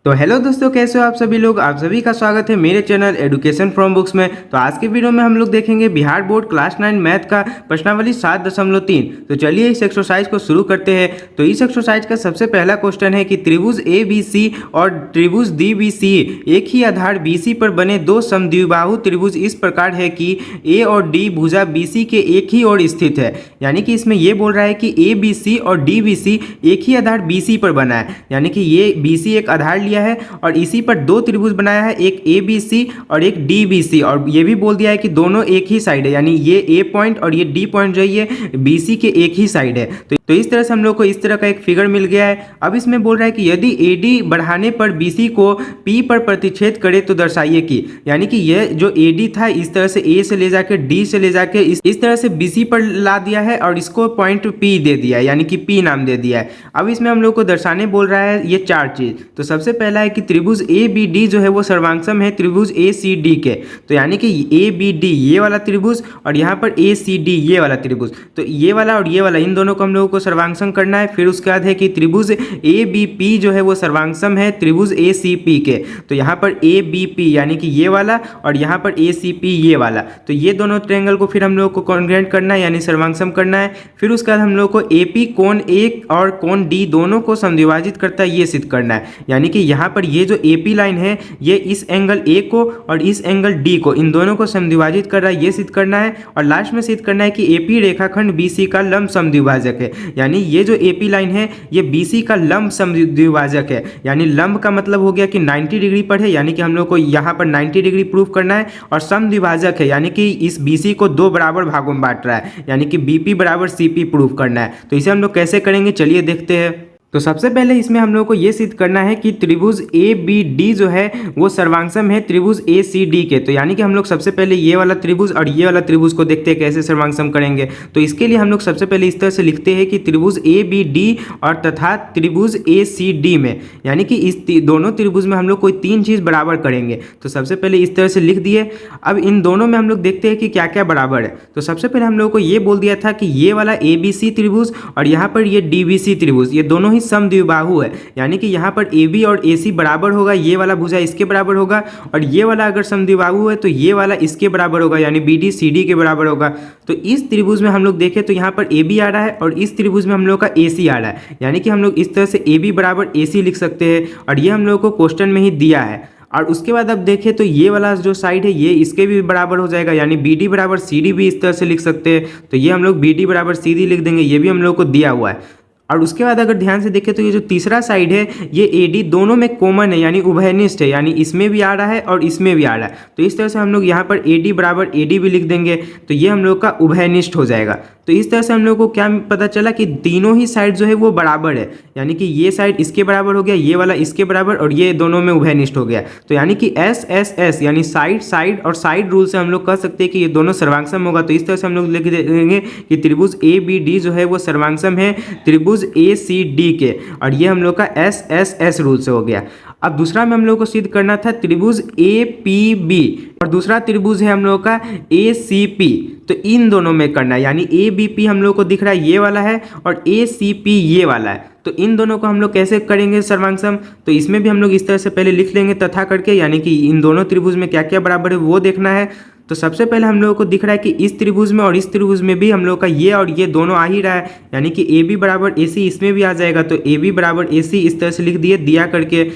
तो हेलो दोस्तों, कैसे हो आप सभी लोग। आप सभी का स्वागत है मेरे चैनल एडुकेशन फ्रॉम बुक्स में। तो आज के वीडियो में हम लोग देखेंगे बिहार बोर्ड क्लास 9 मैथ का प्रश्नावली 7.3। तो चलिए इस एक्सरसाइज को शुरू करते हैं। तो इस एक्सरसाइज का सबसे पहला क्वेश्चन है कि त्रिभुज ए बी सी और त्रिभुज डी बी सी एक ही आधार बी सी पर बने दो समद्विबाहु त्रिभुज इस प्रकार है कि ए और डी भुजा बी सी के एक ही ओर स्थित है। यानी कि इसमें ये बोल रहा है कि ए बी सी और डी बी सी एक ही आधार बी सी पर बना है। यानी कि ये बी सी एक आधार लिया है और इसी पर दो त्रिभुज बनाया है, एक ए बी सी और एक डी बी सी। और ये भी बोल दिया है कि दोनों एक ही साइड है, यानी ये ए पॉइंट और ये डी पॉइंट जो है ये बी सी के एक ही साइड है। तो इस तरह से हम लोग को इस तरह का एक फिगर मिल गया है। अब इसमें बोल रहा है कि यदि ए डी बढ़ाने पर बी सी को पी पर प्रतिच्छेद करे तो दर्शाइए कि, यानी कि ये जो ए डी था इस तरह से ए से ले जाके डी से ले जाके इस तरह से बी सी पर ला दिया है और इसको पॉइंट पी दे दिया है, यानी कि पी नाम दे दिया है। अब इसमें हम लोग को दर्शाने बोल रहा है ये चार चीज। तो सबसे पहला है कि त्रिभुज ए बी डी जो है वो सर्वांगसम है त्रिभुज ए सी डी के। तो यानी कि ए बी डी ये वाला त्रिभुज और यहाँ पर ए सी डी ये वाला त्रिभुज, तो ये वाला और ये वाला इन दोनों को हम लोगों को सर्वांगसम करना है। फिर उसके बाद है कि त्रिभुज ए बी पी जो है वो सर्वांगसम है त्रिभुज ए सी पी के। तो यहाँ पर ए बी पी यानी कि ये वाला और यहाँ पर ए सी पी ये वाला, तो ये दोनों ट्रायंगल को फिर हम लोग को कॉन्ग्रुएंट करना है, यानी सर्वांगसम करना है। फिर उसके बाद हम लोग को ए पी कोण ए और कोण डी दोनों को समद्विभाजित करता है ये सिद्ध करना है। यानी कि यहाँ पर ये जो ए पी लाइन है ये इस एंगल ए को और इस एंगल डी को इन दोनों को समद्विभाजित कर रहा है ये सिद्ध करना है। और लास्ट में सिद्ध करना है कि एपी रेखाखंड बीसी का लंब समद्विभाजक है। यानी ये जो एपी लाइन है ये बीसी का लंब समद्विभाजक है। यानी लंब का मतलब हो गया कि 90 डिग्री पर है, यानी कि हम लोग को यहाँ पर 90 डिग्री प्रूफ करना है। और समद्विभाजक है यानी कि इस बीसी को दो बराबर भागों में बांट रहा है, यानी कि बीपी बराबर सीपी प्रूफ करना है। तो इसे हम लोग कैसे करेंगे चलिए देखते हैं। तो सबसे पहले इसमें हम लोग को ये सिद्ध करना है कि त्रिभुज ए बी डी जो है वो सर्वांगसम है त्रिभुज ए सी डी के। तो यानी कि हम लोग सबसे पहले ये वाला त्रिभुज और ये वाला त्रिभुज को देखते हैं कैसे सर्वांगसम करेंगे। तो इसके लिए हम लोग सबसे पहले इस तरह से लिखते हैं कि त्रिभुज ए बी डी और तथा त्रिभुज ए सी डी में, यानी कि इस दोनों त्रिभुज में हम लोग कोई तीन चीज़ बराबर करेंगे। तो सबसे पहले इस तरह से लिख दिए। अब इन दोनों में हम लोग देखते हैं कि क्या क्या बराबर है। तो सबसे पहले हम लोग को ये बोल दिया था कि ये वाला ए बी सी त्रिभुज और यहाँ पर ये डी बी सी त्रिभुज ये दोनों समद्विबाहु है। यानी कि यहाँ पर ए बी और ए सी बराबर होगा, ये वाला भुजा इसके बराबर होगा और ये वाला अगर समद्विबाहु है तो ये वाला इसके बराबर होगा, यानी बी डी सी डी के बराबर होगा। तो इस त्रिभुज में हम लोग देखें तो यहाँ पर ए बी आ रहा है और इस त्रिभुज में हम लोग का ए सी आ रहा है। यानी कि हम लोग इस तरह से ए बी बराबर ए सी लिख सकते हैं और ये हम लोग को क्वेश्चन में ही दिया है। और उसके बाद अब देखें तो ये वाला जो साइड है ये इसके भी बराबर हो जाएगा, यानी बी डी बराबर सी डी भी इस तरह से लिख सकते हैं। तो ये हम लोग बी डी बराबर सी डी लिख देंगे, ये भी हम लोग को दिया हुआ है। और उसके बाद अगर ध्यान से देखें तो ये जो तीसरा साइड है ये ए डी दोनों में कॉमन है, यानी उभयनिष्ठ है, यानी इसमें भी आ रहा है और इसमें भी आ रहा है। तो इस तरह से हम लोग यहाँ पर ए डी बराबर ए डी भी लिख देंगे, तो ये हम लोग का उभयनिष्ठ हो जाएगा। तो इस तरह से हम लोग को क्या पता चला कि तीनों ही साइड जो है वो बराबर है, यानी कि ये साइड इसके बराबर हो गया, ये वाला इसके बराबर और ये दोनों में उभयनिष्ठ हो गया। तो यानी कि एस एस एस यानी साइड साइड और साइड रूल से हम लोग कह सकते हैं कि ये दोनों सर्वांगसम होगा। तो इस तरह से हम लोग लिख देंगे कि त्रिभुज ए बी डी जो है वो सर्वांगसम है त्रिभुज ए सी डी के, और ये हम लोग का एस एस एस रूल से हो गया। अब दूसरा में हम लोग को सिद्ध करना था त्रिभुज ए पी बी और दूसरा त्रिभुज है हम लोग का ए सी पी। तो इन दोनों में करना है, यानी ए बी पी हम लोग को दिख रहा है ये वाला है और ए सी पी ये वाला है। तो इन दोनों को हम लोग कैसे करेंगे सर्वांगसम, तो इसमें भी हम लोग इस तरह से पहले लिख लेंगे तथा करके, यानी कि इन दोनों त्रिभुज में क्या क्या बराबर है वो देखना है। तो सबसे पहले हम लोगों को दिख रहा है कि इस त्रिभुज में और इस त्रिभुज में भी हम लोग का ये और ये दोनों आ ही रहा है, यानी कि ए बी बराबर ए सी इसमें भी आ जाएगा। तो ए बी बराबर ए सी इस तरह से लिख दिए दिया करके।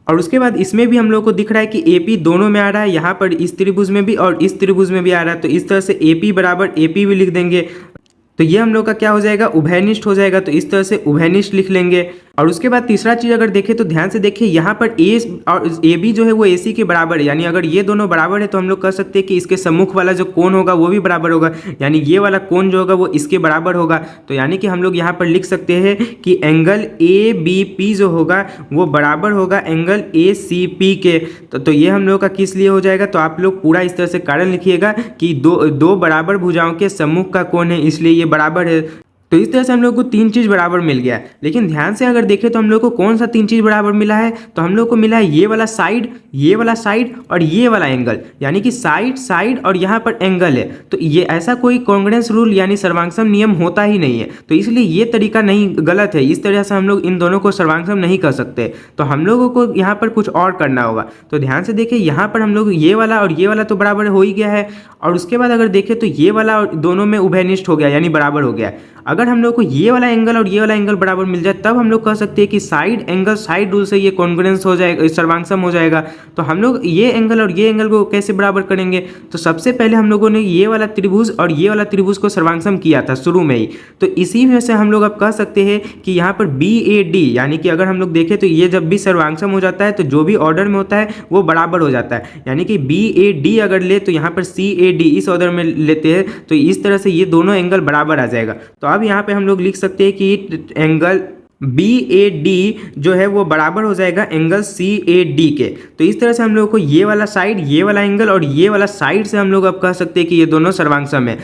और उसके बाद इसमें भी हम लोग को दिख रहा है कि ए पी दोनों में आ रहा है, यहाँ पर इस त्रिभुज में भी और इस त्रिभुज में भी आ रहा है। तो इस तरह से ए पी बराबर ए पी भी लिख देंगे, तो ये हम लोग का क्या हो जाएगा उभयनिष्ठ हो जाएगा। तो इस तरह से उभयनिष्ठ लिख लेंगे। और उसके बाद तीसरा चीज़ अगर देखें तो ध्यान से देखिए यहाँ पर ए और ए बी जो है वो ए सी के बराबर है, यानी अगर ये दोनों बराबर है तो हम लोग कह सकते हैं कि इसके सम्मुख वाला जो कोण होगा वो भी बराबर होगा, यानी ये वाला कोण जो होगा वो इसके बराबर होगा। तो यानी कि हम लोग यहाँ पर लिख सकते हैं कि एंगल ए बी पी जो होगा वो बराबर होगा एंगल ए सी पी के। तो ये हम लोग का किस लिए हो जाएगा, तो आप लोग पूरा इस तरह से कारण लिखिएगा कि दो बराबर भुजाओं के सम्मुख का कोण है इसलिए ये बराबर है। तो इस तरह से हम लोग को तीन चीज़ बराबर मिल गया है। लेकिन ध्यान से अगर देखें तो हम लोग को कौन सा तीन चीज़ बराबर मिला है, तो हम लोग को मिला है ये वाला साइड, ये वाला साइड और ये वाला एंगल, यानी कि साइड साइड और यहाँ पर एंगल है। तो ये ऐसा कोई कॉन्ग्रुएंस रूल यानी सर्वांगसम नियम होता ही नहीं है, तो इसलिए ये तरीका नहीं, गलत है। इस तरह से हम लोग इन दोनों को सर्वांगसम नहीं कर सकते, तो हम लोगों को यहाँ पर कुछ और करना होगा। तो ध्यान से देखिए, यहाँ पर हम लोग ये वाला और ये वाला तो बराबर हो ही गया है, और उसके बाद अगर देखें तो ये वाला और दोनों में उभयनिष्ठ हो गया, यानी बराबर हो गया। अगर हम लोग को ये वाला एंगल और ये वाला एंगल बराबर मिल जाए, तब हम लोग कह सकते हैं कि साइड एंगल साइड रूल से ये कॉन्ग्रुएंस हो जाएगा, सर्वांगसम हो जाएगा। तो हम लोग ये एंगल और ये एंगल को कैसे बराबर करेंगे, तो सबसे पहले हम लोगों ने ये वाला त्रिभुज और ये वाला त्रिभुज को सर्वांगसम किया था शुरू में ही। तो इसी वजह से हम लोग अब कह सकते हैं कि यहाँ पर BAD, यानी कि अगर हम लोग देखें तो ये जब भी सर्वांगसम हो जाता है तो जो भी ऑर्डर में होता है वो बराबर हो जाता है। यानी कि BAD अगर ले तो यहाँ पर CAD इस ऑर्डर में लेते हैं, तो इस तरह से ये दोनों एंगल बराबर आ जाएगा। तो अब यहाँ पे हम लोग लिख सकते हैं कि एंगल BAD जो है वो बराबर हो जाएगा एंगल CAD के। तो इस तरह से हम लोग को ये वाला साइड, ये वाला एंगल और ये वाला साइड से हम लोग अब कह सकते हैं कि ये दोनों सर्वांगसम है।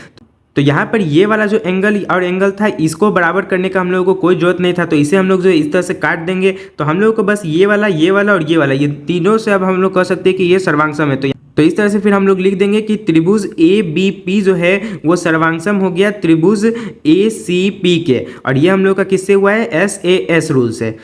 तो यहाँ पर ये वाला जो एंगल और एंगल था, इसको बराबर करने का हम लोगों को कोई जरूरत नहीं था, तो इसे हम लोग जो इस तरह से काट देंगे। तो हम लोगों को बस ये वाला और ये वाला, ये तीनों से अब हम लोग कह सकते हैं कि ये सर्वांगसम है। तो इस तरह से फिर हम लोग लिख देंगे कि त्रिभुज ABP जो है वो सर्वांगसम हो गया त्रिभुज ACP के, और ये हम लोग का किससे हुआ है, SAS रूल से।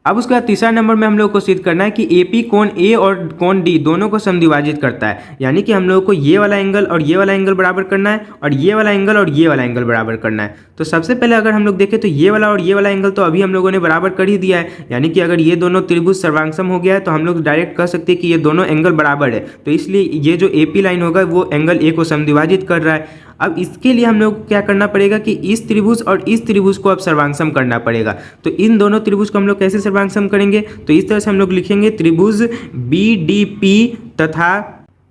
अब उसके बाद तीसरा नंबर में हम लोग को सिद्ध करना है कि AP कोण A और कोण D दोनों को समद्विभाजित करता है, यानी कि हम लोग को ये वाला एंगल और ये वाला एंगल बराबर करना है, और ये वाला एंगल और ये वाला एंगल बराबर करना है। तो सबसे पहले अगर हम लोग देखें तो ये वाला और ये वाला एंगल तो अभी हम लोगों ने बराबर कर ही दिया है, यानी कि अगर ये दोनों त्रिभुज सर्वांगसम हो गया है तो हम लोग डायरेक्ट कह सकते हैं कि ये दोनों एंगल बराबर है। तो इसलिए ये जो AP लाइन होगा वो एंगल A को समद्विभाजित कर रहा है। अब इसके लिए हम लोग को क्या करना पड़ेगा कि इस त्रिभुज और इस त्रिभुज को अब सर्वांगसम करना पड़ेगा। तो इन दोनों त्रिभुज को हम लोग कैसे सर्वांगसम करेंगे, तो इस तरह से हम लोग लिखेंगे त्रिभुज BDP तथा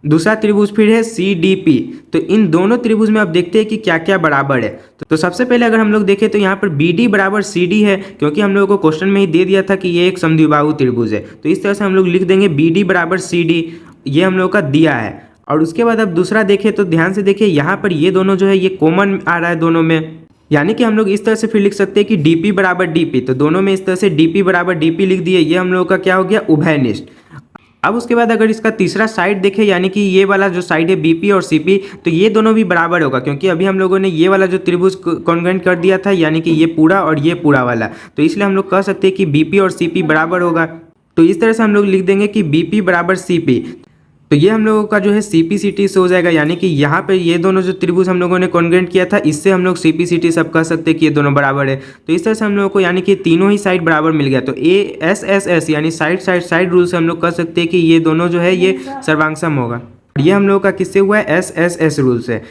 दूसरा त्रिभुज फिर है CDP। तो इन दोनों त्रिभुज में अब देखते हैं कि क्या क्या बराबर है। तो सबसे पहले अगर हम लोग देखें तो यहाँ पर BD बराबर CD है, क्योंकि हम लोगों को क्वेश्चन में ही दे दिया था कि ये एक समद्विबाहु त्रिभुज है। तो इस तरह से हम लोग लिख देंगे BD बराबर CD, ये हम लोग का दिया है। और उसके बाद अब दूसरा देखें तो ध्यान से देखिए, यहाँ पर ये दोनों जो है ये कॉमन आ रहा है दोनों में, यानी कि हम लोग इस तरह से फिर लिख सकते हैं कि DP बराबर DP। तो दोनों में इस तरह से DP बराबर DP लिख दिए, ये हम लोग का क्या हो गया, उभयनिष्ठ। अब उसके बाद अगर इसका तीसरा साइड देखें, यानी कि ये वाला जो साइड है BP और CP, तो ये दोनों भी बराबर होगा, क्योंकि अभी हम लोगों ने ये वाला जो त्रिभुज कॉन्ग्रुएंट कर दिया था, यानी कि ये पूरा और ये पूरा वाला। तो इसलिए हम लोग कह सकते हैं कि BP और CP बराबर होगा। तो इस तरह से हम लोग लिख देंगे कि BP बराबर CP। तो ये हम लोगों का जो है CPCT से हो जाएगा, यानी कि यहाँ पे ये दोनों जो त्रिभुज हम लोगों ने कॉन्ग्रुएंट किया था, इससे हम लोग CPCT सब कह सकते हैं कि ये दोनों बराबर है। तो इस तरह से हम लोगों को यानी कि तीनों ही साइड बराबर मिल गया। तो SSS यानी साइड साइड साइड रूल से हम लोग कह सकते हैं कि ये दोनों जो है ये सर्वांगसम होगा। ये हम लोगों का किससे हुआ है, SSS रूल से।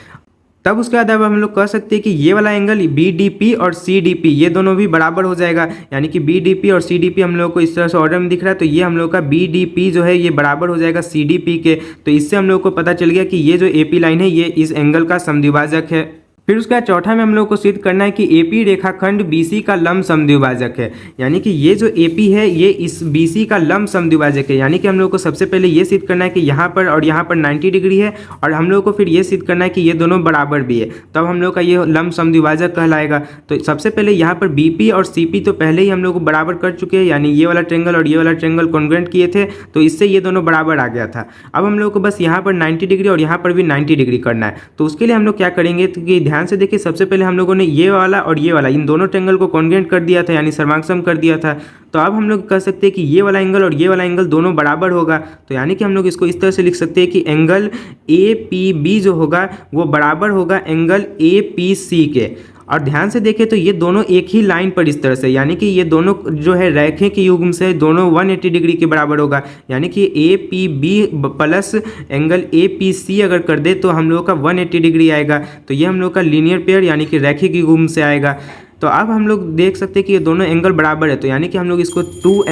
तब उसके बाद अब हम लोग कह सकते हैं कि ये वाला एंगल BDP और CDP ये दोनों भी बराबर हो जाएगा, यानी कि BDP और CDP हम लोग को इस तरह से ऑर्डर में दिख रहा है। तो ये हम लोग का BDP जो है ये बराबर हो जाएगा CDP के। तो इससे हम लोग को पता चल गया कि ये जो AP लाइन है ये इस एंगल का समद्विभाजक है। फिर उसका चौथा में हम लोग को सिद्ध करना है कि AP रेखाखंड BC का लंब समद्विभाजक है, यानी कि ये जो AP है ये इस BC का लंब समद्विभाजक है। यानी कि हम लोग को सबसे पहले ये सिद्ध करना है कि यहाँ पर और यहाँ पर 90 डिग्री है, और हम लोग को फिर ये सिद्ध करना है कि ये दोनों बराबर भी है, तब हम लोग का ये लंब समद्विभाजक कहलाएगा। तो सबसे पहले यहाँ पर BP और CP तो पहले ही हम लोग को बराबर कर चुके हैं, यानी ये वाला ट्रेंगल और ये वाला ट्रेंगल कॉन्ग्रुएंट किए थे, तो इससे ये दोनों बराबर आ गया था। अब हम लोग को बस यहाँ पर 90 डिग्री और यहाँ पर भी 90 डिग्री करना है। तो उसके लिए हम लोग क्या करेंगे कि ध्यान से देखिए, सबसे पहले हम लोगों ने ये वाला और ये वाला इन दोनों ट्रायंगल को कॉन्ग्रुएंट कर दिया था, यानी सर्वांगसम कर दिया था। तो अब हम लोग कह सकते हैं कि ये वाला एंगल और ये वाला एंगल दोनों बराबर होगा। तो यानी कि हम लोग इसको इस तरह से लिख सकते हैं कि एंगल APB जो होगा वो बराबर होगा एंगल APC के। और ध्यान से देखें तो ये दोनों एक ही लाइन पर इस तरह से, यानी कि ये दोनों जो है रेखे के युग्म से दोनों 180 डिग्री के बराबर होगा। यानी कि APB प्लस एंगल APC अगर कर दे तो हम लोग का 180 डिग्री आएगा। तो ये हम लोग का लीनियर पेयर यानी कि रैखिक युग्म से आएगा। तो अब हम लोग देख सकते हैं कि ये दोनों एंगल बराबर है। तो यानी कि हम लोग इसको टू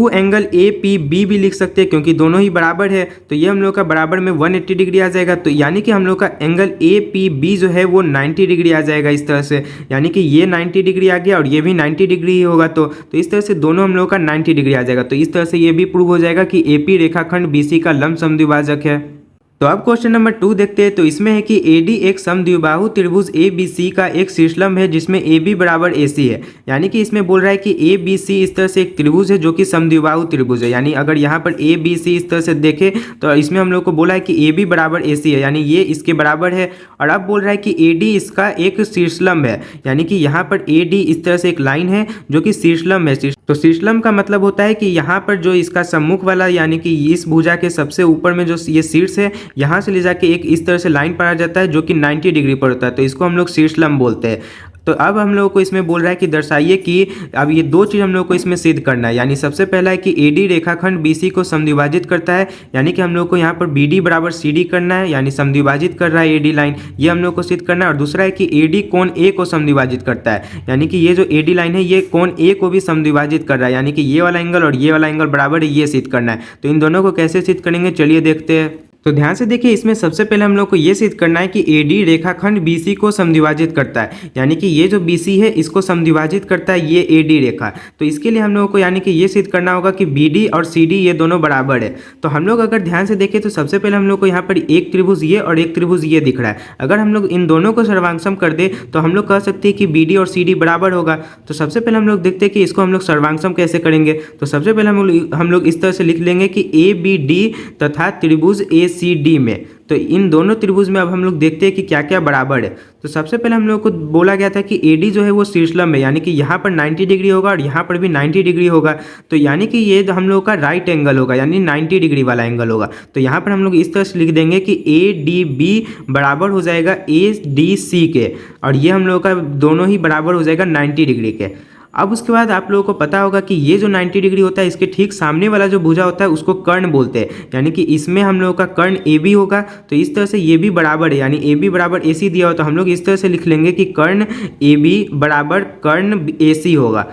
एंगल APB भी लिख सकते हैं, क्योंकि दोनों ही बराबर है। तो ये हम लोग का बराबर में 180 डिग्री आ जाएगा। तो यानी कि हम लोग का एंगल APB जो है वो 90 डिग्री आ जाएगा इस तरह से। यानी कि ये 90 डिग्री आ गया और ये भी 90 डिग्री ही होगा। तो इस तरह से दोनों हम लोग का 90 डिग्री आ जाएगा। तो इस तरह से ये भी प्रूव हो जाएगा कि AP रेखाखंड BC का लंब समद्विभाजक है। तो अब क्वेश्चन नंबर 2 देखते हैं। तो इसमें है कि एडी एक समद्विबाहु त्रिभुज ए बी सी का एक शीर्षलंब है जिसमें ए बी बराबर ए सी है। यानी कि इसमें बोल रहा है कि ए बी सी इस तरह से एक त्रिभुज है जो कि समद्विबाहु त्रिभुज है। यानी अगर यहाँ पर ए बी सी इस तरह से देखें तो इसमें हम लोग को बोला है कि ए बी बराबर ए सी है, यानी ये इसके बराबर है। और अब बोल रहा है कि ए डी इसका एक शीर्षलंब है, यानी कि यहाँ पर ए डी इस तरह से एक लाइन है जो कि शीर्षलंब है। तो शीर्षलंब का मतलब होता है कि यहाँ पर जो इसका सम्मुख वाला यानी कि इस भुजा के सबसे ऊपर में जो ये शीर्ष है यहाँ से ले जाके एक इस तरह से लाइन पर आ जाता है जो कि 90 डिग्री पर होता है, तो इसको हम लोग शीर्षलंब बोलते हैं। तो अब हम लोगों को इसमें बोल रहा है कि दर्शाइए कि अब ये दो चीज़ हम लोग को इसमें सिद्ध करना है। यानी सबसे पहला है कि एडी रेखाखंड बीसी को समद्विभाजित करता है, यानी कि हम लोग को यहाँ पर बीडी बराबर सीडी करना है, यानी समद्विभाजित कर रहा है एडी लाइन, ये हम लोग को सिद्ध करना है। और दूसरा है कि एडी कोण ए को समद्विभाजित करता है, यानी कि ये जो एडी लाइन है ये कोण ए को भी समद्विभाजित कर रहा है, यानी कि ये वाला एंगल और ये वाला एंगल बराबर है, ये सिद्ध करना है। तो इन दोनों को कैसे सिद्ध करेंगे चलिए देखते हैं। तो ध्यान से देखिए, इसमें सबसे पहले हम लोग को ये सिद्ध करना है कि एडी रेखाखंड बीसी को समद्विभाजित करता है, यानी कि ये जो बीसी है इसको समद्विभाजित करता है ये एडी रेखा। तो इसके लिए हम लोगों को यानी कि ये सिद्ध करना होगा कि बीडी और सीडी ये दोनों बराबर है। तो हम लोग अगर ध्यान से देखें तो सबसे पहले हम लोग को यहाँ पर एक त्रिभुज ये और एक त्रिभुज ये दिख रहा है। अगर हम लोग इन दोनों को सर्वांगसम कर दे तो हम लोग कह सकते हैं कि बीडी और सीडी बराबर होगा। तो सबसे पहले हम लोग देखते हैं कि इसको हम लोग सर्वांगसम कैसे करेंगे। तो सबसे पहले हम लोग इस तरह से लिख लेंगे कि ए बी डी तथा त्रिभुज ए सी डी में, तो इन दोनों त्रिभुज में अब हम लोग देखते हैं कि क्या क्या बराबर है। तो सबसे पहले हम लोग को बोला गया था कि एडी जो है वो शीर्षलंब है, यानी कि यहाँ पर 90 डिग्री होगा और यहाँ पर भी 90 डिग्री होगा। तो यानी कि ये हम लोग का राइट एंगल होगा, यानी 90 डिग्री वाला एंगल होगा। तो यहाँ पर हम लोग इस तरह से लिख देंगे कि ए डी बी बराबर हो जाएगा ए डी सी के, और ये हम लोग का दोनों ही बराबर हो जाएगा 90 डिग्री के। अब उसके बाद आप लोगों को पता होगा कि ये जो 90 डिग्री होता है इसके ठीक सामने वाला जो भुजा होता है उसको कर्ण बोलते हैं, यानी कि इसमें हम लोगों का कर्ण ए बी होगा। तो इस तरह से ये भी बराबर है, यानी ए बी बराबर ए सी दिया हो तो हम लोग इस तरह से लिख लेंगे कि कर्ण ए बी बराबर कर्ण ए सी होगा।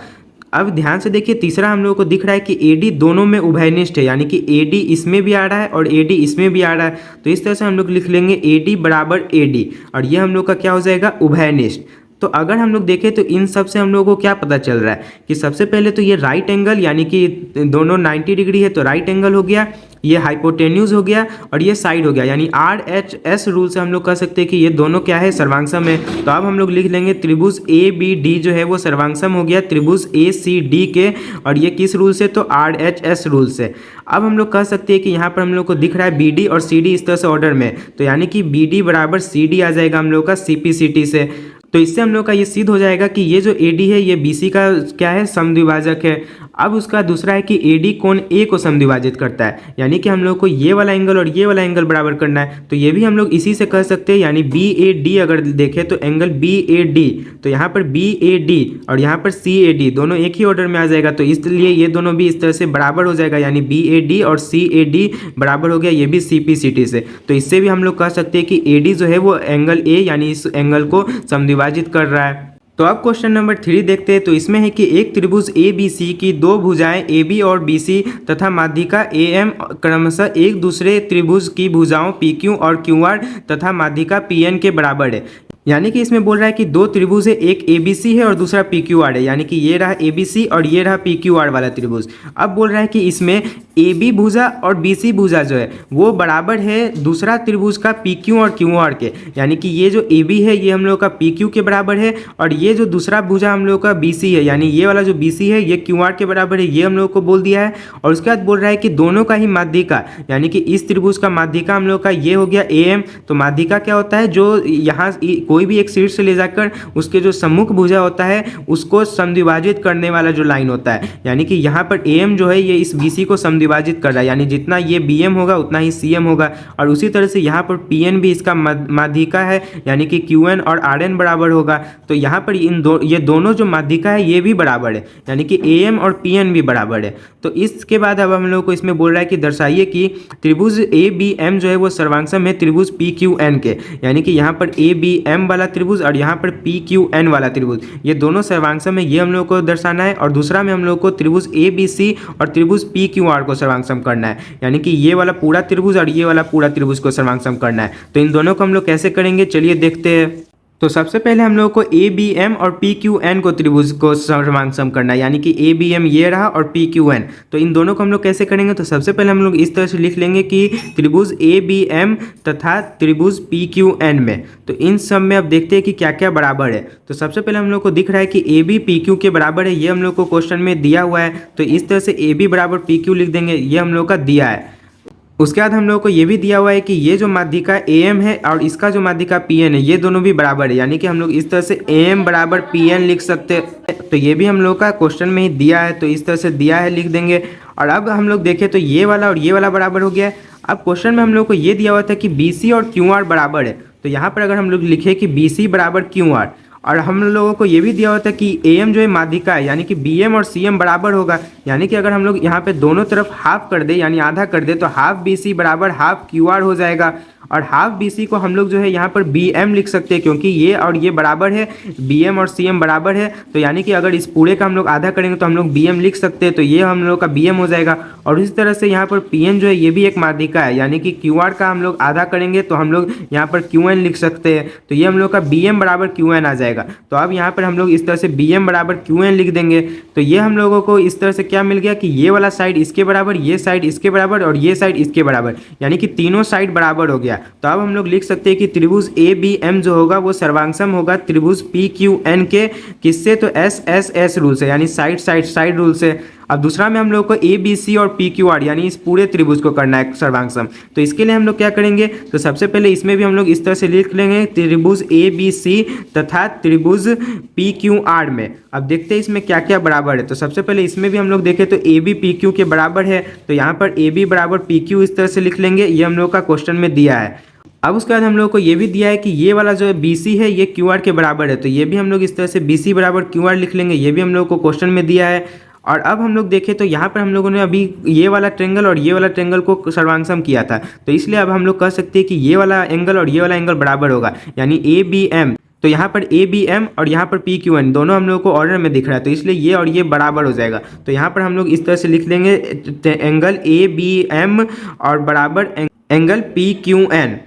अब ध्यान से देखिए, तीसरा हम लोगों को दिख रहा है कि एडी दोनों में उभयनिष्ठ है, यानी कि एडी इसमें भी आ रहा है और एडी इसमें भी आ रहा है। तो इस तरह से हम लोग लिख लेंगे एडी बराबर एडी, और ये हम लोग का क्या हो जाएगा, उभयनिष्ठ। तो अगर हम लोग देखें तो इन सब से हम लोगों को क्या पता चल रहा है कि सबसे पहले तो ये राइट एंगल, यानी कि दोनों 90 डिग्री है तो राइट एंगल हो गया, ये हाइपोटेन्यूज हो गया और ये साइड हो गया, यानी आर एच एस रूल से हम लोग कह सकते हैं कि ये दोनों क्या है, सर्वांगसम है। तो अब हम लोग लिख लेंगे त्रिभुज ए बी डी जो है वो सर्वांगसम हो गया त्रिभुज ए सी डी के, और ये किस रूल से, तो आर एच एस रूल से। अब हम लोग कह सकते हैं कि यहाँ पर हम लोग को दिख रहा है बी डी और सी डी इस तरह से ऑर्डर में, तो यानी कि बी डी बराबर सी डी आ जाएगा हम लोग का सी पी सी टी से। तो इससे हम लोग का ये सिद्ध हो जाएगा कि ये जो AD है ये BC का क्या है, समद्विभाजक है। अब उसका दूसरा है कि AD कोण A को समद्विभाजित करता है, यानी कि हम लोग को ये वाला एंगल और ये वाला एंगल बराबर करना है। तो ये भी हम लोग इसी से कह सकते हैं, यानी BAD अगर देखें तो एंगल BAD, तो यहाँ पर BAD और यहाँ पर CAD दोनों एक ही ऑर्डर में आ जाएगा। तो इसलिए ये दोनों भी इस तरह से बराबर हो जाएगा, यानी BAD और CAD बराबर हो गया ये भी CPCT से। तो इससे भी हम लोग कह सकते हैं कि AD जो है वो एंगल A यानी इस एंगल को समद्विभाजित कर रहा है। तो अब क्वेश्चन नंबर 3 देखते हैं। तो इसमें है कि एक त्रिभुज ABC की दो भुजाएं AB और BC तथा माध्यिका AM क्रमशः एक दूसरे त्रिभुज की भुजाओं PQ और QR तथा माध्यिका PN के बराबर है। यानी कि इसमें बोल रहा है कि दो त्रिभुज है, एक ABC है और दूसरा PQR है, यानी कि ये रहा ABC और ये रहा PQR वाला त्रिभुज। अब बोल रहा है कि इसमें AB भुजा और BC भुजा जो है वो बराबर है दूसरा त्रिभुज का PQ और QR के, यानी कि ये जो AB है ये हम लोग का PQ के बराबर है और ये जो दूसरा भुजा हम लोग का BC है, यानी ये वाला जो BC है ये QR के बराबर है, ये हम लोग को बोल दिया है। और उसके बाद बोल रहा है कि दोनों का ही माध्यिका, यानी कि इस त्रिभुज का माध्यिका हम लोग का ये हो गया AM। तो माध्यिका क्या होता है, जो यहाँ कोई भी एक शीर्ष से ले जाकर उसके जो सम्मुख भुजा होता है उसको समद्विभाजित करने वाला जो लाइन होता है, यानी कि यहाँ पर AM जो है ये इस BC को समद्विभाजित कर रहा है, यानी जितना ये BM होगा उतना ही CM होगा। और उसी तरह से यहाँ पर PN भी इसका माध्यिका है, यानी कि QN और RN बराबर होगा। तो यहाँ पर ये दोनों जो माध्यिका है ये भी बराबर है, यानी कि AM और PN भी बराबर है। तो इसके बाद अब हम लोग को इसमें बोल रहा है कि दर्शाइए कि त्रिभुज ABM जो है वो सर्वांगसम है त्रिभुज PQN के, यानी कि यहाँ पर ABM वाला त्रिभुज और यहाँ पर PQN वाला त्रिभुज ये दोनों सर्वांगसम है, ये हम लोग को दर्शाना है। और दूसरा में हम लोग को त्रिभुज ABC और त्रिभुज PQR को सर्वांगसम करना है, यानी कि ये वाला पूरा त्रिभुज और ये वाला पूरा त्रिभुज को सर्वांगसम करना है। तो इन दोनों को हम लोग कैसे करेंगे चलिए देखते हैं। तो सबसे पहले हम लोग को ए बी एम और पी क्यू एन को त्रिभुज को सर्वांग करना है, यानी कि ए बी एम ये रहा और पी क्यू एन। तो इन दोनों को हम लोग कैसे करेंगे, तो सबसे पहले हम लोग इस तरह से लिख लेंगे कि त्रिभुज ए बी एम तथा त्रिभुज पी क्यू एन में, तो इन सब में अब देखते हैं कि क्या क्या बराबर है। तो सबसे पहले हम लोग को दिख रहा है कि ए बी पी क्यू के बराबर है, ये हम लोग को क्वेश्चन में दिया हुआ है। तो इस तरह से ए बी बराबर पी क्यू लिख देंगे, ये हम लोग का दिया है। उसके बाद हम लोगों को ये भी दिया हुआ है कि ये जो माध्यिका ए एम है और इसका जो माध्यिका पी एन है, ये दोनों भी बराबर है, यानी कि हम लोग इस तरह से ए एम बराबर पी एन लिख सकते हैं। तो ये भी हम लोग का क्वेश्चन में ही दिया है, तो इस तरह से दिया है लिख देंगे। और अब हम लोग देखें तो ये वाला और ये वाला बराबर हो गया है। अब क्वेश्चन में हम लोग को ये दिया हुआ था कि बी सी और क्यू आर बराबर है, तो यहाँ पर अगर हम लोग लिखें कि बी सी बराबर क्यू आर, और हम लोगों को ये भी दिया होता है कि ए एम जो है माध्यिका है, यानी कि बी एम और सी एम बराबर होगा, यानी कि अगर हम लोग यहाँ पे दोनों तरफ हाफ कर दे यानी आधा कर दे, तो हाफ बी सी बराबर हाफ क्यू आर हो जाएगा। और हाफ बी सी को हम लोग जो है यहाँ पर बी एम लिख सकते हैं, क्योंकि ये और ये बराबर है, बी एम और सी एम बराबर है। तो यानी कि अगर इस पूरे का हम लोग आधा करेंगे तो हम लोग बी एम लिख सकते हैं, तो ये हम लोग का बी एम हो जाएगा। और इस तरह से यहाँ पर पी एन जो है ये भी एक माध्यिका है, यानी कि क्यू आर का हम लोग आधा करेंगे तो हम लोग यहाँ पर क्यू एन लिख सकते हैं, तो ये हम लोग का बी एम बराबर क्यू एन आ जाएगा। तो अब यहाँ पर हम लोग इस तरह से बी एम बराबर क्यू एन लिख देंगे। तो ये हम लोगों को इस तरह से क्या मिल गया कि ये वाला साइड इसके बराबर, ये साइड इसके बराबर और ये साइड इसके बराबर, यानी कि तीनों साइड बराबर हो गया। तो अब हम लोग लिख सकते हैं कि त्रिभुज ए बी एम जो होगा वो सर्वांगसम होगा त्रिभुज पी क्यू एन के, किससे, तो एस एस एस रूल से, यानी साइड साइड साइड रूल से। अब दूसरा में हम लोग को ए बी सी और पी क्यू आर यानी इस पूरे त्रिभुज को करना है सर्वांगसम। तो इसके लिए हम लोग क्या करेंगे, तो सबसे पहले इसमें भी हम लोग इस तरह से लिख लेंगे त्रिभुज ए बी सी तथा त्रिभुज पी क्यू आर में। अब देखते हैं इसमें क्या क्या बराबर है। तो सबसे पहले इसमें भी हम लोग देखें तो ए बी पी क्यू के बराबर है, तो यहाँ पर ए बी बराबर पी क्यू इस तरह से लिख लेंगे, ये हम लोग का क्वेश्चन में दिया है। अब उसके बाद हम लोग को ये भी दिया है कि ये वाला जो है बी सी है ये क्यू आर के बराबर है, तो ये भी हम लोग इस तरह से बी सी बराबर क्यू आर लिख लेंगे, ये भी हम लोग को क्वेश्चन में दिया है। और अब हम लोग देखें तो यहाँ पर हम लोगों ने अभी ये वाला ट्रेंगल और ये वाला ट्रेंगल को सर्वांगसम किया था, तो इसलिए अब हम लोग कह सकते हैं कि ये वाला एंगल और ये वाला एंगल बराबर होगा, यानी ए बी एम। तो यहाँ पर ए बी एम और यहाँ पर पी क्यू एन दोनों हम लोग को ऑर्डर में दिख रहा है, तो इसलिए ये और ये बराबर हो जाएगा। तो यहाँ पर हम लोग इस तरह से लिख लेंगे एंगल ए बी एम और बराबर एंगल पी क्यू एन।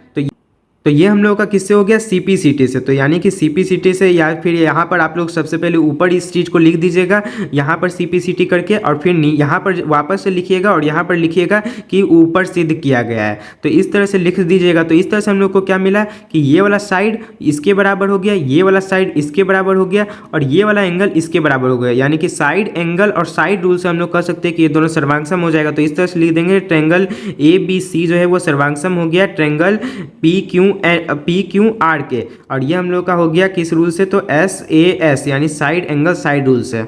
तो ये हम लोगों का किससे हो गया, CPCT से। तो यानी कि CPCT से, या फिर यहाँ पर आप लोग सबसे पहले ऊपर इस चीज़ को लिख दीजिएगा यहाँ पर CPCT करके, और फिर यहाँ पर वापस से लिखिएगा और यहाँ पर लिखिएगा कि ऊपर सिद्ध किया गया है, तो इस तरह से लिख दीजिएगा। तो इस तरह से हम लोग को क्या मिला कि ये वाला साइड इसके बराबर हो गया, ये वाला साइड इसके बराबर हो गया और ये वाला एंगल इसके बराबर हो गया, यानी कि साइड एंगल और साइड रूल से हम लोग कह सकते हैं कि ये दोनों सर्वांगसम हो जाएगा। तो इस तरह से लिख देंगे ट्रेंगल ABC जो है वो सर्वांगसम हो गया ट्रेंगल पी क्यू आर के, और ये हम लोग का हो गया किस रूल से, तो SAS यानी साइड एंगल साइड रूल से।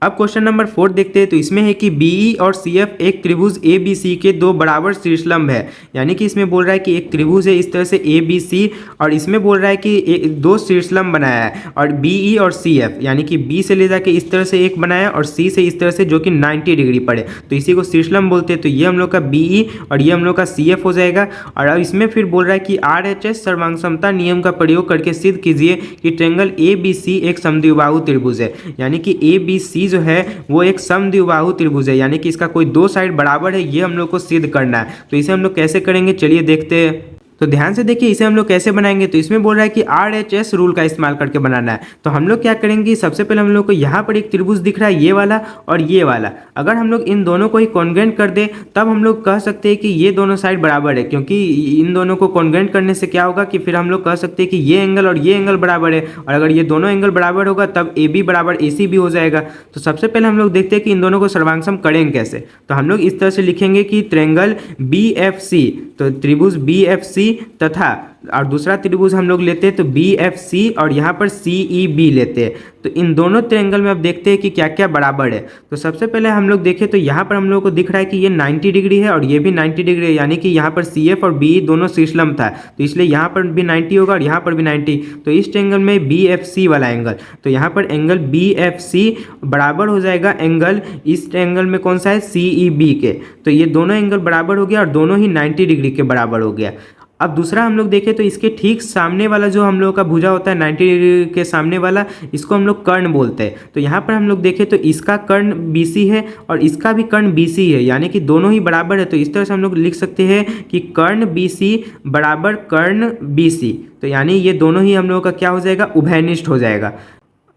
अब क्वेश्चन नंबर 4 देखते हैं। तो इसमें है कि BE और CF एक त्रिभुज ABC के दो बराबर शीर्षलंब है, यानी कि इसमें बोल रहा है कि एक त्रिभुज है इस तरह से ABC, और इसमें बोल रहा है कि दो शीर्षलंब बनाया है, और BE और CF यानी कि B से ले जाके इस तरह से एक बनाया और C से इस तरह से, जो कि 90 डिग्री पड़े, तो इसी को शीर्षलंब बोलते हैं। तो ये हम लोग का BE और ये हम लोग का CF हो जाएगा। और अब इसमें फिर बोल रहा है कि RHS सर्वांगसमता नियम का प्रयोग करके सिद्ध कीजिए कि ट्रेंगल ABC एक समद्विबाहु त्रिभुज है, यानी कि ABC जो है वो एक समद्विबाहु त्रिभुज है, यानी कि इसका कोई दो साइड बराबर है, ये हम लोग को सिद्ध करना है। तो इसे हम लोग कैसे करेंगे, चलिए देखते हैं। तो ध्यान से देखिए इसे हम लोग कैसे बनाएंगे। तो इसमें बोल रहा है कि RHS रूल का इस्तेमाल करके बनाना है। तो हम लोग क्या करेंगे, सबसे पहले हम लोग को यहाँ पर एक त्रिभुज दिख रहा है ये वाला और ये वाला, अगर हम लोग इन दोनों को ही कॉन्ग्रेंट कर दे तब हम लोग कह सकते हैं कि ये दोनों साइड बराबर है, क्योंकि इन दोनों को कॉन्ग्रेंट करने से क्या होगा कि फिर हम लोग कह सकते हैं कि ये एंगल और ये एंगल बराबर है, और अगर ये दोनों एंगल बराबर होगा तब AB बराबर AC भी हो जाएगा। तो सबसे पहले हम लोग देखते हैं कि इन दोनों को सर्वांगसम करेंगे कैसे। तो हम लोग इस तरह से लिखेंगे कि ट्रेंगल BFC, तो त्रिभुज BFC तथा और दूसरा त्रिभुज हम लोग लेते हैं तो BFC और यहाँ पर CEB लेते हैं। तो इन दोनों ट्रायंगल में अब देखते हैं कि क्या क्या बराबर है। तो सबसे पहले हम लोग देखें तो यहाँ पर हम लोग को दिख रहा है कि ये 90 डिग्री है और ये भी 90 डिग्री है, यानी कि यहाँ पर CF और BE दोनों शीर्षलंब था, तो इसलिए यहाँ पर भी 90 होगा और यहाँ पर भी 90। तो इस ट्रायंगल में BFC वाला एंगल, तो यहाँ पर एंगल BFC बराबर हो जाएगा एंगल इस ट्रायंगल में कौन सा है CEB के। तो ये दोनों एंगल बराबर हो गया और दोनों ही 90 डिग्री के बराबर हो गया। अब दूसरा हम लोग देखें तो इसके ठीक सामने वाला जो हम लोग का भुजा होता है 90 डिग्री के सामने वाला, इसको हम लोग कर्ण बोलते हैं। तो यहाँ पर हम लोग देखें तो इसका कर्ण BC है और इसका भी कर्ण BC है, यानी कि दोनों ही बराबर है। तो इस तरह से हम लोग लिख सकते हैं कि कर्ण BC बराबर कर्ण BC। तो यानी ये दोनों ही हम लोगों का क्या हो जाएगा, उभयनिष्ठ हो जाएगा।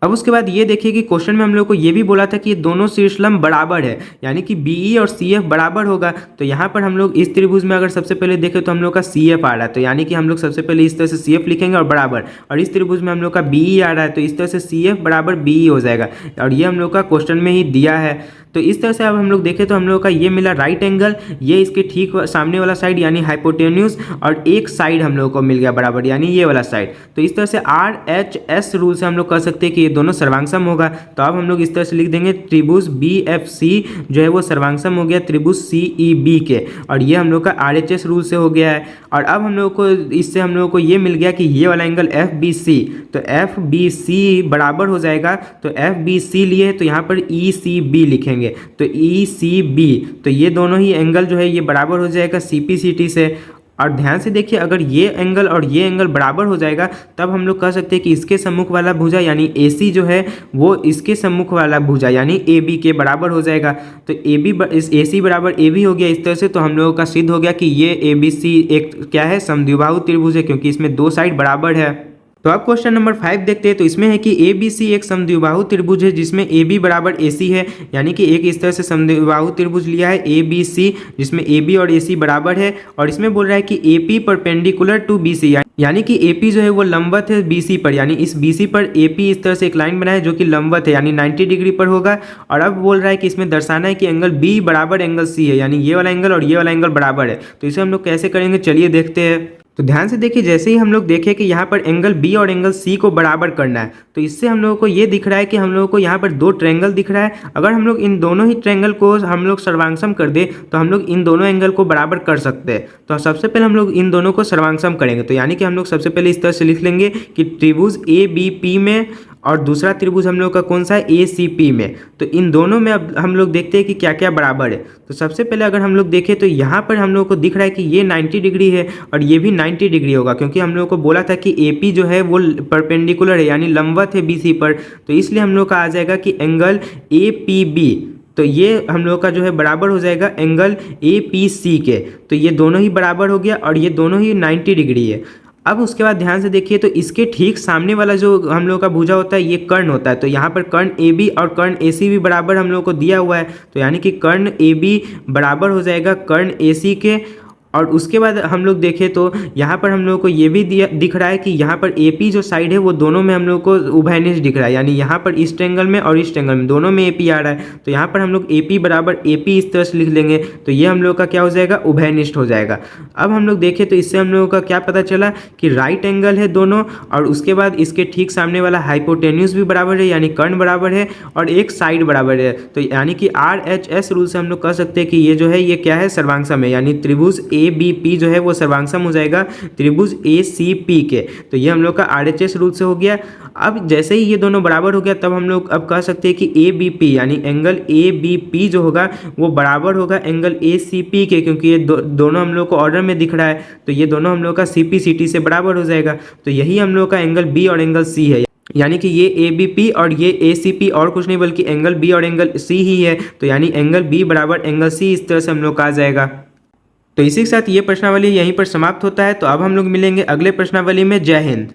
अब उसके बाद ये देखिए कि क्वेश्चन में हम लोग को ये भी बोला था कि ये दोनों शीर्षलंब बराबर है, यानी कि BE और CF बराबर होगा। तो यहाँ पर हम लोग इस त्रिभुज में अगर सबसे पहले देखें तो हम लोग का CF आ रहा है, तो यानी कि हम लोग सबसे पहले इस तरह से CF लिखेंगे और बराबर, और इस त्रिभुज में हम लोग का BE आ रहा है, तो इस तरह से CF बराबर BE हो जाएगा। और ये हम लोग का क्वेश्चन में ही दिया है। तो इस तरह से अब हम लोग देखें तो हम लोग का ये मिला राइट एंगल, ये इसके ठीक सामने वाला साइड यानी हाइपोटेन्यूज, और एक साइड हम लोग को मिल गया बराबर यानी ये वाला साइड। तो इस तरह से RHS रूल से हम लोग कह सकते हैं कि ये दोनों सर्वांगसम होगा। तो अब हम लोग इस तरह से लिख देंगे त्रिभुज BFC जो है वो सर्वांगसम हो गया त्रिभुज CEB के, और ये हम लोग का RHS रूल से हो गया है। और अब हम लोग को इससे हम लोग को ये मिल गया कि ये वाला एंगल FBC, तो FBC बराबर हो जाएगा, तो FBC लिए तो यहाँ पर ECB लिखेंगे, तो ECB, तो ये दोनों ही एंगल जो है ये बराबर हो जाएगा CPCT से। और ध्यान से देखिए अगर ये एंगल और ये एंगल बराबर हो जाएगा तब हम लोग कह सकते हैं कि इसके सम्मुख वाला भुजा यानी AC जो है वो इसके सम्मुख वाला भुजा यानी AB के बराबर हो जाएगा। तो AC बराबर AB हो गया इस तरह से। तो हम लोगों का सिद्ध हो गया कि ये ABC एक क्या है, समद्विबाहु त्रिभुज है, क्योंकि इसमें दो साइड बराबर है। तो अब क्वेश्चन नंबर 5 देखते हैं। तो इसमें है कि ABC एक समद्विबाहु त्रिभुज है जिसमें AB बराबर AC है, यानी कि एक इस तरह से समद्विबाहु त्रिभुज लिया है ABC जिसमें AB और AC बराबर है, और इसमें बोल रहा है कि AP परपेंडिकुलर टू BC, यानी कि AP जो है वो लंबवत है BC पर, यानी इस BC पर AP इस तरह से एक लाइन बनाए जो कि लंबवत है यानी 90 डिग्री पर होगा। और अब बोल रहा है कि इसमें दर्शाना है कि एंगल B बराबर एंगल C है, यानी ये वाला एंगल और ये वाला एंगल बराबर है। तो इसे हम लोग कैसे करेंगे, चलिए देखते हैं। तो ध्यान से देखिए, जैसे ही हम लोग देखें कि यहाँ पर एंगल B और एंगल C को बराबर करना है, तो इससे हम लोगों को ये दिख रहा है कि हम लोगों को यहाँ पर दो ट्रायंगल दिख रहा है। अगर हम लोग इन दोनों ही ट्रायंगल को हम लोग सर्वांगसम कर दे तो हम लोग इन दोनों एंगल को बराबर कर सकते हैं। तो सबसे पहले हम लोग इन दोनों को सर्वांगसम करेंगे। तो यानी कि हम लोग सबसे पहले इस तरह से लिख लेंगे कि त्रिभुज ABP में और दूसरा त्रिभुज हम लोग का कौन सा है, ACP में। तो इन दोनों में अब हम लोग देखते हैं कि क्या क्या बराबर है। तो सबसे पहले अगर हम लोग देखें तो यहाँ पर हम लोग को दिख रहा है कि ये 90 डिग्री है और ये भी 90 डिग्री होगा, क्योंकि हम लोग को बोला था कि AP जो है वो परपेंडिकुलर है यानी लंबवत है BC पर। तो इसलिए हम लोग का आ जाएगा कि एंगल APB, तो ये हम लोग का जो है बराबर हो जाएगा एंगल APC के। तो ये दोनों ही बराबर हो गया और ये दोनों ही 90 डिग्री है। अब उसके बाद ध्यान से देखिए तो इसके ठीक सामने वाला जो हम लोग का भुजा होता है ये कर्ण होता है। तो यहाँ पर कर्ण AB और कर्ण AC भी बराबर हम लोग को दिया हुआ है। तो यानी कि कर्ण AB बराबर हो जाएगा कर्ण AC के। और उसके बाद हम लोग देखें तो यहाँ पर हम लोग को ये भी दिख रहा है कि यहाँ पर AP जो साइड है वो दोनों में हम लोग को उभयनिष्ठ दिख रहा है, यानी यहाँ पर इस ट्रायंगल में और इस ट्रायंगल में दोनों में AP आ रहा है। तो यहाँ पर हम लोग AP बराबर AP इस तरह से लिख लेंगे, तो ये हम लोग का क्या हो जाएगा, उभयनिष्ठ हो जाएगा। अब हम लोग देखें तो इससे हम लोगों का क्या पता चला कि राइट एंगल है दोनों, और उसके बाद इसके ठीक सामने वाला हाइपोटेन्यूज भी बराबर है यानी कर्ण बराबर है, और एक साइड बराबर है। तो यानी कि RHS रूल से हम लोग कह सकते हैं कि ये जो है ये क्या है, सर्वांगसम है, यानी त्रिभुज ABP जो है वो सर्वांगसम हो जाएगा त्रिभुज ACP के। तो ये हम लोग का RHS रूल से हो गया। अब जैसे ही ये दोनों बराबर हो गया तब हम लोग अब कह सकते हैं कि ABP यानी एंगल ABP जो होगा वो बराबर होगा एंगल ACP के, क्योंकि ये दोनों हम लोग को ऑर्डर में दिख रहा है। तो ये दोनों हम लोग का CPCT से बराबर हो जाएगा। तो यही हम लोग का एंगल B और एंगल C है, यानी कि ये ABP और ये ACP और कुछ नहीं बल्कि एंगल B और एंगल C ही है। तो यानी एंगल B बराबर एंगल C इस तरह से हम लोग का आ जाएगा। तो इसी के साथ ये प्रश्नावली यहीं पर समाप्त होता है। तो अब हम लोग मिलेंगे अगले प्रश्नावली में। जय हिंद।